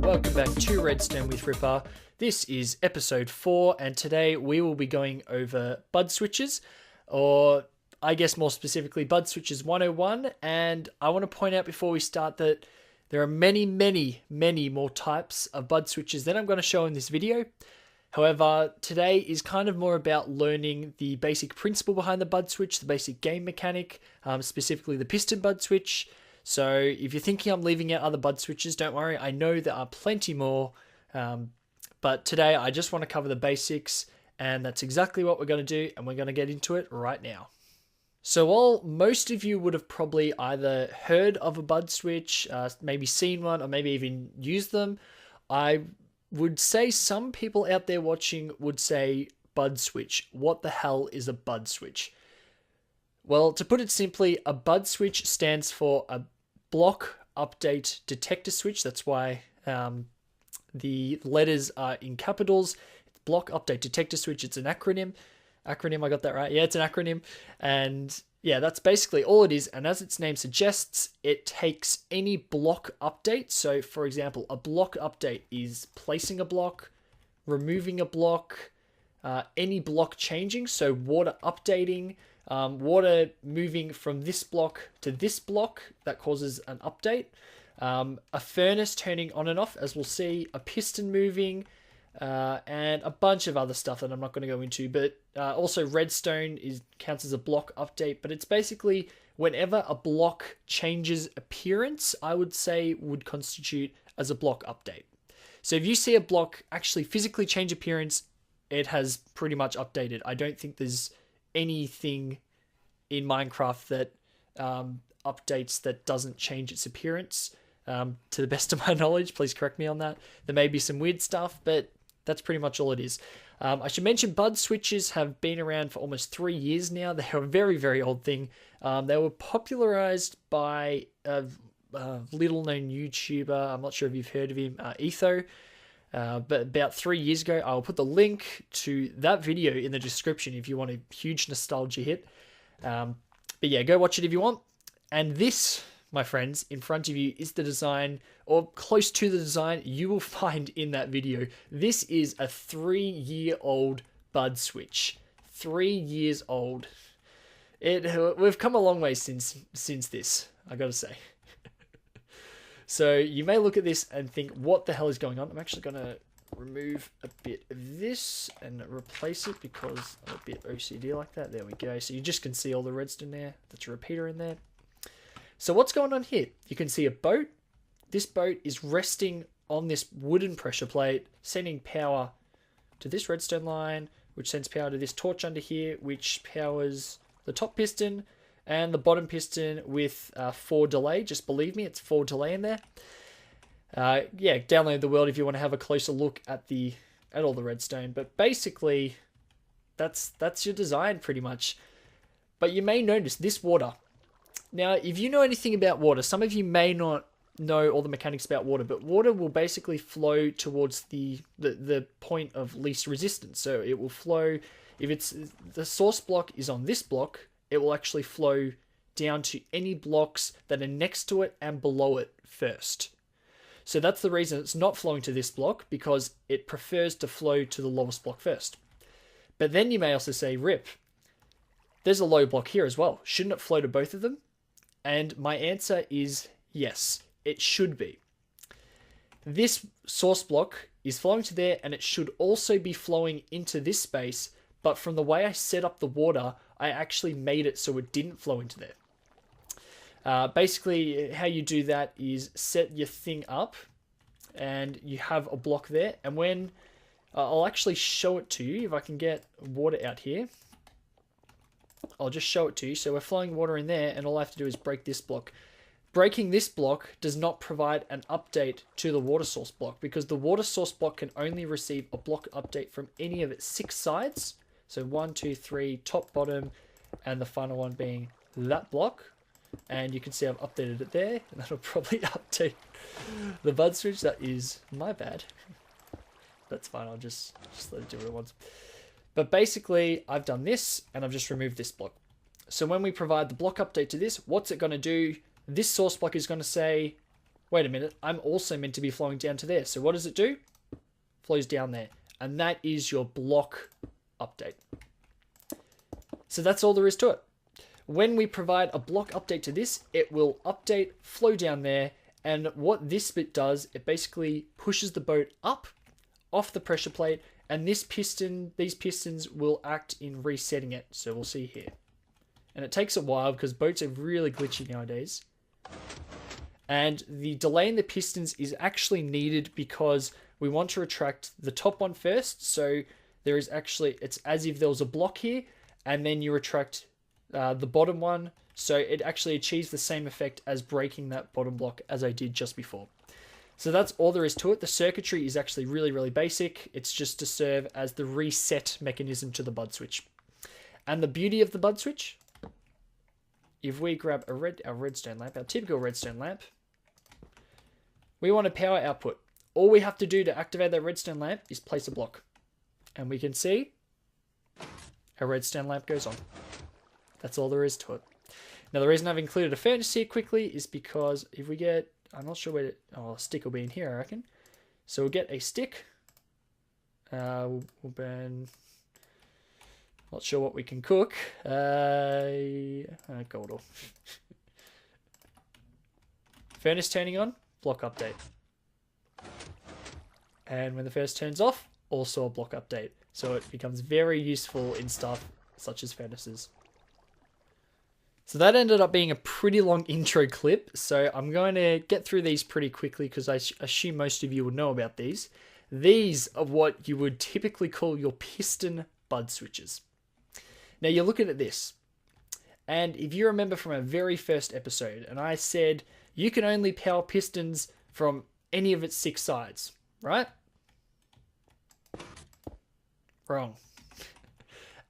welcome back to Redstone with Ripper. This is episode 4, and today we will be going over bud switches, or I guess more specifically bud switches 101. And I want to point out before we start that there are many more types of bud switches than I'm going to show in this video. However, today is kind of more about learning the basic principle behind the bud switch, the basic game mechanic, specifically the piston bud switch. So if you're thinking I'm leaving out other bud switches, don't worry. I know there are plenty more, but today I just want to cover the basics, and that's exactly what we're going to do, and we're going to get into it right now. So while most of you would have probably either heard of a bud switch, maybe seen one, or maybe even used them, I would say some people out there watching would say, bud switch, what the hell is a bud switch? Well, to put it simply, a bud switch stands for a Block Update Detector switch. That's why the letters are in capitals. It's Block Update Detector switch. It's an acronym. I got that right? Yeah, it's an acronym. And yeah, that's basically all it is. And as its name suggests, it takes any block update. So for example, a block update is placing a block, removing a block, any block changing. So water updating, water moving from this block to this block, that causes an update. A furnace turning on and off, as we'll see, a piston moving, and a bunch of other stuff that I'm not going to go into. But also redstone counts as a block update, but it's basically whenever a block changes appearance, I would say would constitute as a block update. So if you see a block actually physically change appearance, it has pretty much updated. I don't think there's anything in Minecraft that updates that doesn't change its appearance. To the best of my knowledge, please correct me on that. There may be some weird stuff, but that's pretty much all it is. I should mention bud switches have been around for almost 3 years now. They're a very old thing. They were popularized by a little known YouTuber. I'm not sure if you've heard of him, Etho. But about 3 years ago, I'll put the link to that video in the description if you want a huge nostalgia hit. But yeah, go watch it if you want. And this, my friends, in front of you is the design, or close to the design you will find in that video. This is a 3-year-old bud switch. 3 years old. We've come a long way since this, I gotta say. So you may look at this and think, what the hell is going on? I'm actually gonna remove a bit of this and replace it because I'm a bit OCD like that. There we go. So you just can see all the redstone there. That's a repeater in there. So what's going on here? You can see a boat. This boat is resting on this wooden pressure plate, sending power to this redstone line, which sends power to this torch under here, which powers the top piston and the bottom piston with 4 delay. Just believe me, it's 4 delay in there. Yeah, download the world if you want to have a closer look at all the redstone. But basically, that's your design pretty much. But you may notice this water. Now, if you know anything about water, some of you may not know all the mechanics about water, but water will basically flow towards the point of least resistance. So it will flow, if it's the source block is on this block, it will actually flow down to any blocks that are next to it and below it first. So that's the reason it's not flowing to this block, because it prefers to flow to the lowest block first. But then you may also say, Rip, there's a low block here as well. Shouldn't it flow to both of them? And my answer is yes, it should be. This source block is flowing to there, and it should also be flowing into this space, but from the way I set up the water, I actually made it so it didn't flow into there. Basically, how you do that is set your thing up, and you have a block there, and when I'll actually show it to you, if I can get water out here, I'll just show it to you. So we're flowing water in there, and all I have to do is break this block. Breaking this block does not provide an update to the water source block, because the water source block can only receive a block update from any of its 6 sides. So 1, 2, 3, top, bottom, and the final one being that block. And you can see I've updated it there, and that'll probably update the bud switch. That is my bad. That's fine, I'll just let it do what it wants. But basically, I've done this, and I've just removed this block. So when we provide the block update to this, what's it going to do? This source block is going to say, wait a minute, I'm also meant to be flowing down to there. So what does it do? Flows down there. And that is your block update. So that's all there is to it. When we provide a block update to this, it will update, flow down there, and what this bit does, it basically pushes the boat up off the pressure plate, and these pistons will act in resetting it. So we'll see here. And it takes a while because boats are really glitchy nowadays. And the delay in the pistons is actually needed because we want to retract the top one first. So there is actually, it's as if there was a block here, and then you retract the bottom one. So it actually achieves the same effect as breaking that bottom block as I did just before. So that's all there is to it. The circuitry is actually really, really basic. It's just to serve as the reset mechanism to the bud switch. And the beauty of the bud switch, if we grab our redstone lamp, our typical redstone lamp, we want a power output. All we have to do to activate that redstone lamp is place a block. And we can see our redstone lamp goes on. That's all there is to it. Now, the reason I've included a furnace here quickly is because if we get, I'm not sure where, a stick will be in here, I reckon. So we'll get a stick. We'll burn, not sure what we can cook. Gold ore. Furnace turning on, block update. And when the furnace turns off, also a block update. So it becomes very useful in stuff such as furnaces. So that ended up being a pretty long intro clip. So I'm going to get through these pretty quickly because I assume most of you will know about these. These are what you would typically call your piston bud switches. Now you're looking at this. And if you remember from our very first episode, and I said you can only power pistons from any of its 6 sides, right? Wrong.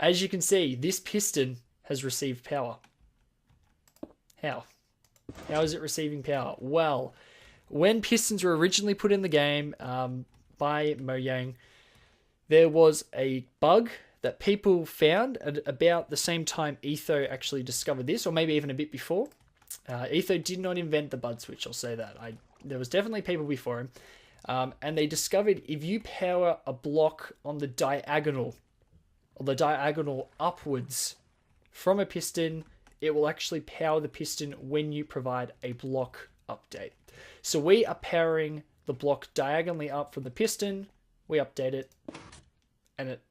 As you can see, this piston has received power. How? How is it receiving power? Well, when pistons were originally put in the game by Mojang, there was a bug that people found at about the same time Etho actually discovered this, or maybe even a bit before. Etho did not invent the bud switch, I'll say that. There was definitely people before him. And they discovered if you power a block on the diagonal, or the diagonal upwards from a piston, it will actually power the piston when you provide a block update. So we are powering the block diagonally up from the piston, we update it, and it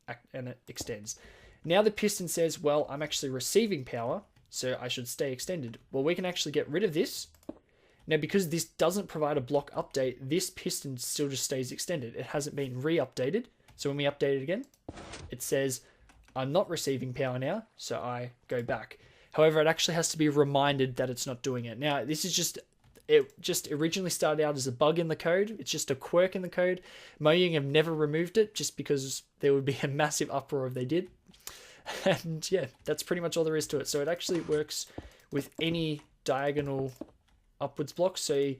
extends. Now the piston says, well, I'm actually receiving power, so I should stay extended. Well, we can actually get rid of this. Now, because this doesn't provide a block update, this piston still just stays extended. It hasn't been re-updated. So when we update it again, it says, I'm not receiving power now, so I go back. However, it actually has to be reminded that it's not doing it. Now, this is it just originally started out as a bug in the code. It's just a quirk in the code. Mojang have never removed it just because there would be a massive uproar if they did. And yeah, that's pretty much all there is to it. So it actually works with any diagonal upwards blocks. So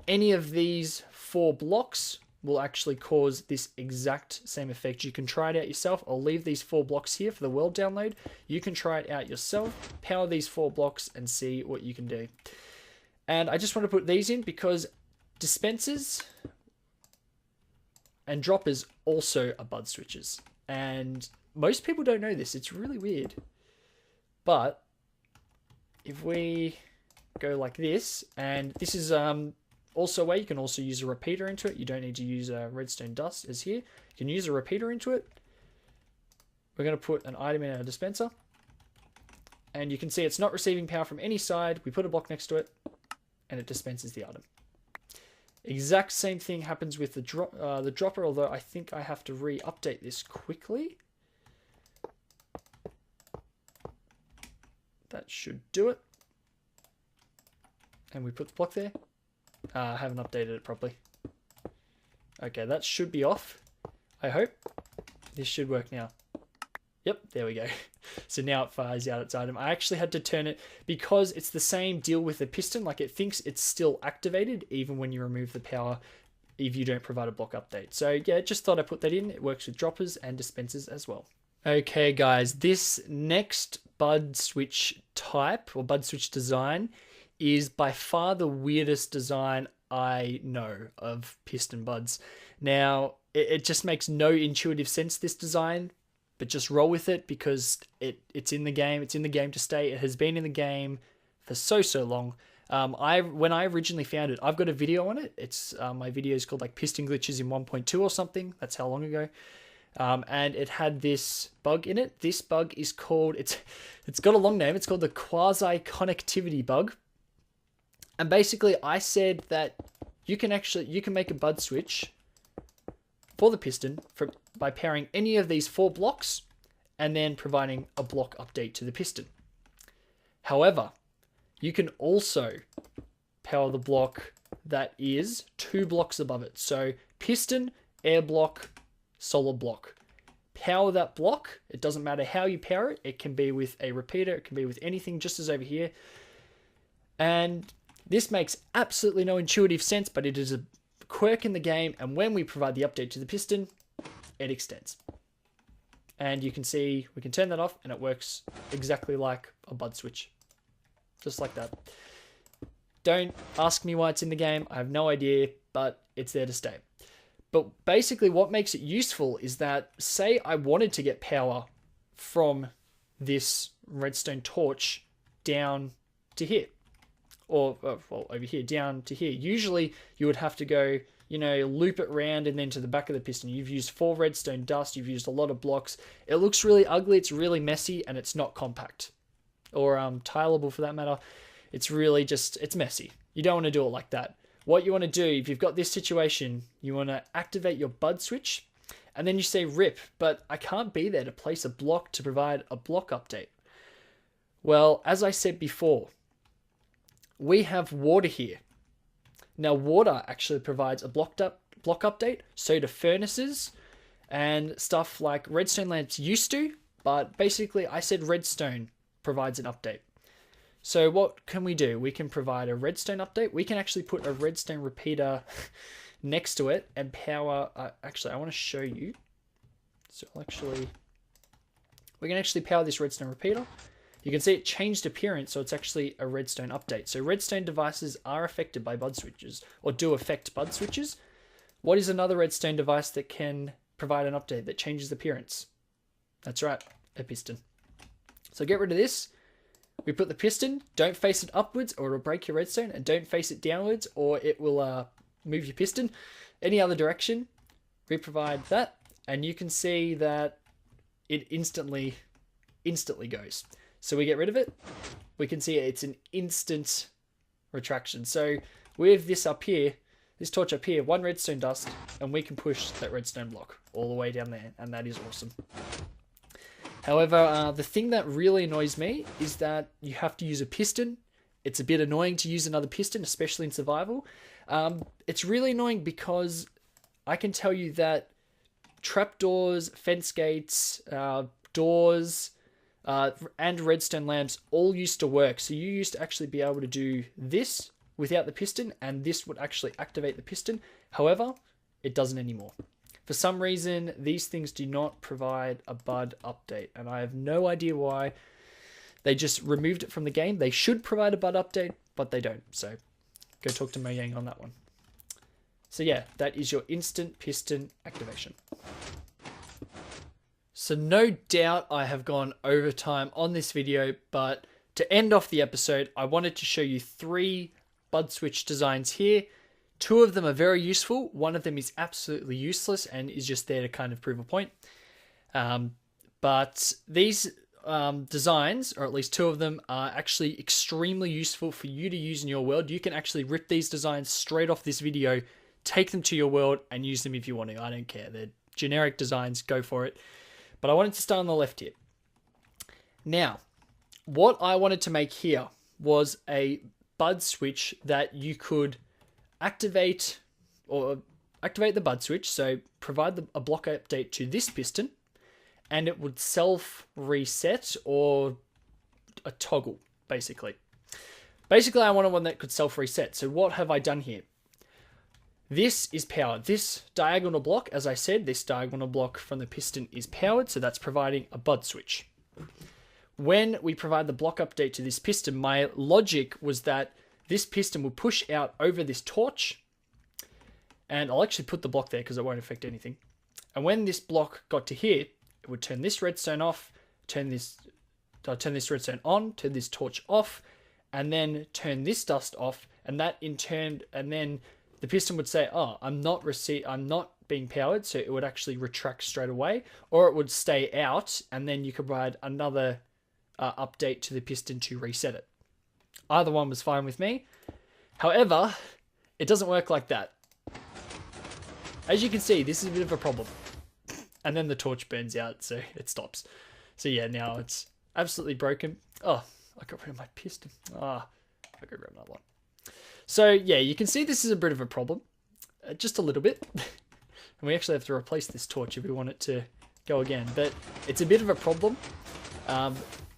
any of these 4 blocks will actually cause this exact same effect. You can try it out yourself. I'll leave these 4 blocks here for the world download. You can try it out yourself, power these 4 blocks and see what you can do. And I just want to put these in because dispensers and droppers also are bud switches. And most people don't know this. It's really weird. But if we go like this, and this is also a way you can also use a repeater into it. You don't need to use a redstone dust as here. You can use a repeater into it. We're going to put an item in our dispenser. And you can see it's not receiving power from any side. We put a block next to it and it dispenses the item. Exact same thing happens with the dropper, although I think I have to re-update this quickly. That should do it. And we put the block there. I haven't updated it properly. Okay, that should be off. I hope. This should work now. Yep, there we go. So now it fires out its item. I actually had to turn it because it's the same deal with the piston. Like it thinks it's still activated even when you remove the power if you don't provide a block update. So yeah, just thought I put that in. It works with droppers and dispensers as well. Okay guys, this next bud switch type or bud switch design is by far the weirdest design I know of piston buds. Now, it just makes no intuitive sense, this design, but just roll with it because it's in the game. It's in the game to stay. It has been in the game for so long. When I originally found it, I've got a video on it. It's my video is called like Piston Glitches in 1.2 or something. That's how long ago. And it had this bug in it. This bug is called, it's got a long name. It's called the Quasi-connectivity bug. And basically I said that you can make a bud switch for the piston by pairing any of these 4 blocks and then providing a block update to the piston. However, you can also power the block that is 2 blocks above it. So piston, air block, solid block. Power that block. It doesn't matter how you power it. It can be with a repeater. It can be with anything, just as over here. And this makes absolutely no intuitive sense, but it is a quirk in the game. And when we provide the update to the piston, it extends. And you can see we can turn that off and it works exactly like a bud switch. Just like that. Don't ask me why it's in the game. I have no idea, but it's there to stay. But basically what makes it useful is that, say I wanted to get power from this redstone torch down to here. Or, well, over here, down to here. Usually you would have to go, loop it round and then to the back of the piston. You've used 4 redstone dust. You've used a lot of blocks. It looks really ugly. It's really messy and it's not compact. Or tileable for that matter. It's really just, it's messy. You don't want to do it like that. What you want to do, if you've got this situation, you want to activate your bud switch and then you say rip, but I can't be there to place a block to provide a block update. Well, as I said before, we have water here. Now, water actually provides a block update, so do furnaces and stuff like redstone lamps used to, but basically I said redstone provides an update. So what can we do? We can provide a redstone update. We can actually put a redstone repeater next to it and power. Actually, I want to show you. So we can actually power this redstone repeater. You can see it changed appearance, so it's actually a redstone update. So redstone devices are affected by bud switches, or do affect bud switches. What is another redstone device that can provide an update that changes appearance? That's right, a piston. So get rid of this. We put the piston, don't face it upwards or it'll break your redstone, and don't face it downwards or it will move your piston. Any other direction, we provide that, and you can see that it instantly goes. So we get rid of it. We can see it's an instant retraction. So with this up here, this torch up here, 1 redstone dust, and we can push that redstone block all the way down there, and that is awesome. However, the thing that really annoys me is that you have to use a piston. It's a bit annoying to use another piston, especially in survival. It's really annoying because I can tell you that trapdoors, fence gates, doors, and redstone lamps all used to work. So you used to actually be able to do this without the piston, and this would actually activate the piston. However, it doesn't anymore. For some reason, these things do not provide a bud update, and I have no idea why. They just removed it from the game. They should provide a bud update, but they don't. So go talk to Mojang on that one. So yeah, that is your instant piston activation. So no doubt I have gone over time on this video, but to end off the episode, I wanted to show you 3 bud switch designs here. 2 of them are very useful. One of them is absolutely useless and is just there to kind of prove a point. But these designs, or at least 2 of them, are actually extremely useful for you to use in your world. You can actually rip these designs straight off this video, take them to your world, and use them if you want to. I don't care. They're generic designs. Go for it. But I wanted to start on the left here. Now, what I wanted to make here was a bud switch that you could activate the bud switch. So provide a block update to this piston, and it would self reset, or a toggle, basically. Basically, I wanted one that could self reset. So what have I done here? This is powered. This diagonal block, as I said, this diagonal block from the piston is powered, so that's providing a bud switch. When we provide the block update to this piston, my logic was that this piston will push out over this torch. And I'll actually put the block there because it won't affect anything. And when this block got to here, it would turn this redstone off, turn this redstone on, turn this torch off, and then turn this dust off. And that in turn, and then the piston would say, oh, I'm not being powered. So it would actually retract straight away, or it would stay out. And then you could provide another update to the piston to reset it. Either one was fine with me. However, it doesn't work like that. As you can see, this is a bit of a problem. And then the torch burns out, so it stops. So yeah, now it's absolutely broken. Oh, I got rid of my piston. I got rid of another one. So yeah, you can see this is a bit of a problem. Just a little bit. And we actually have to replace this torch if we want it to go again. But it's a bit of a problem.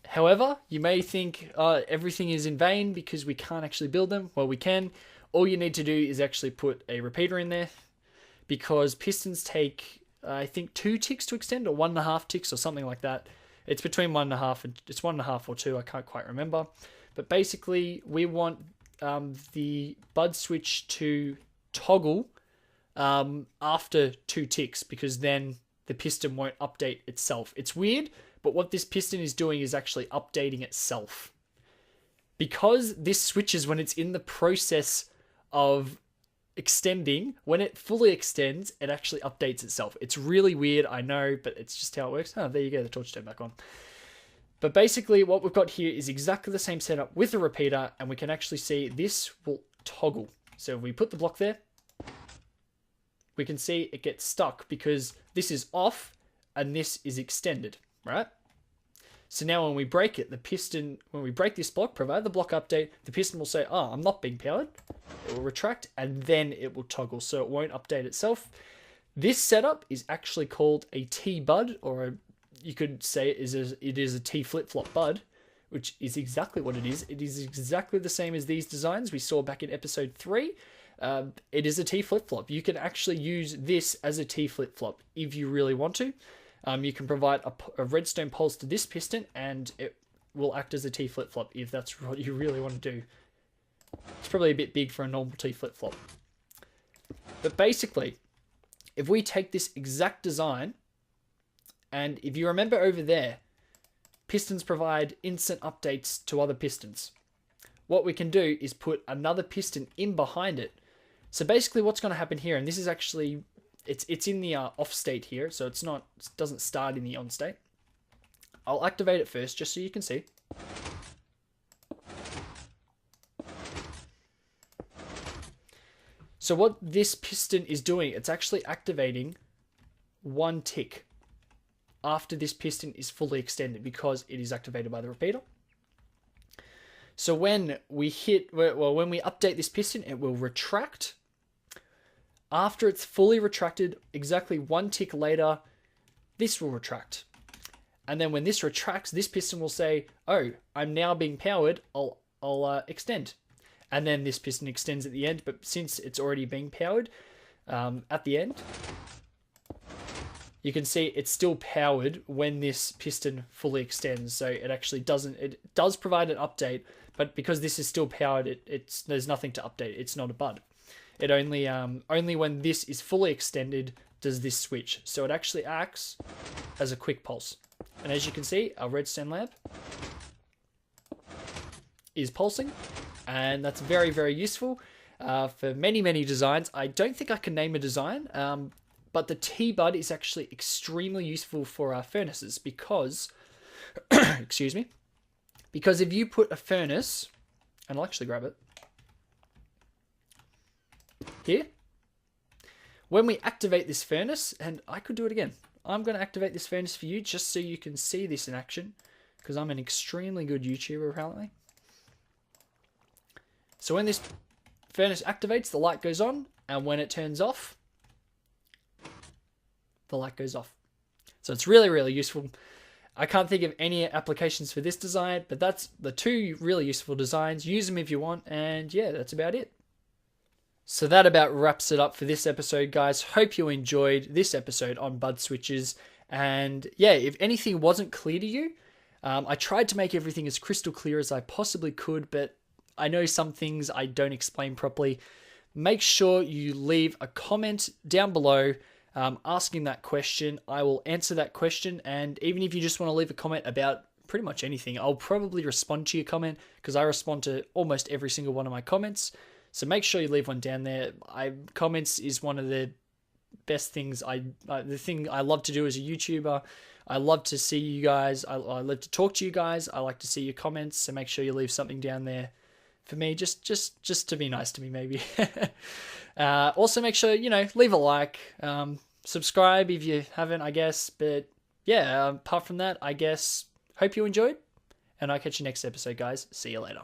However, you may think everything is in vain because we can't actually build them. Well, we can. All you need to do is actually put a repeater in there, because pistons take, I think, 2 ticks to extend, or 1.5 ticks, or something like that. It's between 1.5 and it's 1.5 or 2. I can't quite remember. But basically, we want the bud switch to toggle after 2 ticks, because then the piston won't update itself. It's weird, but what this piston is doing is actually updating itself. Because this switches when it's in the process of extending, when it fully extends, it actually updates itself. It's really weird, I know, but it's just how it works. Oh, there you go, the torch turned back on. But basically what we've got here is exactly the same setup with a repeater, and we can actually see this will toggle. So if we put the block there, we can see it gets stuck because this is off and this is extended, right? So now when we break it, the piston, when we break this block, provide the block update, the piston will say, oh, I'm not being powered. It will retract, and then it will toggle, so it won't update itself. This setup is actually called a T-bud, or you could say it is a T flip-flop bud, which is exactly what it is. It is exactly the same as these designs we saw back in episode 3. It is a T flip-flop. You can actually use this as a T flip-flop if you really want to. You can provide a redstone pulse to this piston, and it will act as a T flip-flop if that's what you really want to do. It's probably a bit big for a normal T flip-flop. But basically, if we take this exact design, and if you remember over there, pistons provide instant updates to other pistons. What we can do is put another piston in behind it. So basically what's going to happen here, and this is actually, it's in the off state here, so it doesn't start in the on state. I'll activate it first just so you can see. So what this piston is doing, it's actually activating 1 tick after this piston is fully extended, because it is activated by the repeater. So when we when we update this piston, it will retract. After it's fully retracted, exactly 1 tick later, this will retract. And then when this retracts, this piston will say, oh, I'm now being powered, I'll extend. And then this piston extends at the end, but since it's already being powered at the end, you can see it's still powered when this piston fully extends. So it actually it does provide an update, but because this is still powered, there's nothing to update. It's not a bud. It only when this is fully extended does this switch. So it actually acts as a quick pulse. And as you can see, our redstone lamp is pulsing, and that's very, very useful for many, many designs. I don't think I can name a design, but the T-bud is actually extremely useful for our furnaces because, excuse me, because if you put a furnace, and I'll actually grab it here, when we activate this furnace, and I could do it again. I'm going to activate this furnace for you just so you can see this in action, because I'm an extremely good YouTuber apparently. So when this furnace activates, the light goes on, and when it turns off, the light goes off. So it's really, really useful. I can't think of any applications for this design, but that's the 2 really useful designs. Use them if you want, and yeah, that's about it. So that about wraps it up for this episode, guys. Hope you enjoyed this episode on bud switches. And yeah, if anything wasn't clear to you, I tried to make everything as crystal clear as I possibly could, but I know some things I don't explain properly, make sure you leave a comment down below asking that question. I will answer that question, and even if you just want to leave a comment about pretty much anything, I'll probably respond to your comment because I respond to almost every single one of my comments. So make sure you leave one down there. Comments is one of the best things. The thing I love to do as a YouTuber. I love to see you guys. I love to talk to you guys. I like to see your comments. So make sure you leave something down there for me, just to be nice to me, maybe. Also, make sure leave a like, subscribe if you haven't, I guess. But yeah, apart from that, I guess. Hope you enjoyed, and I'll catch you next episode, guys. See you later.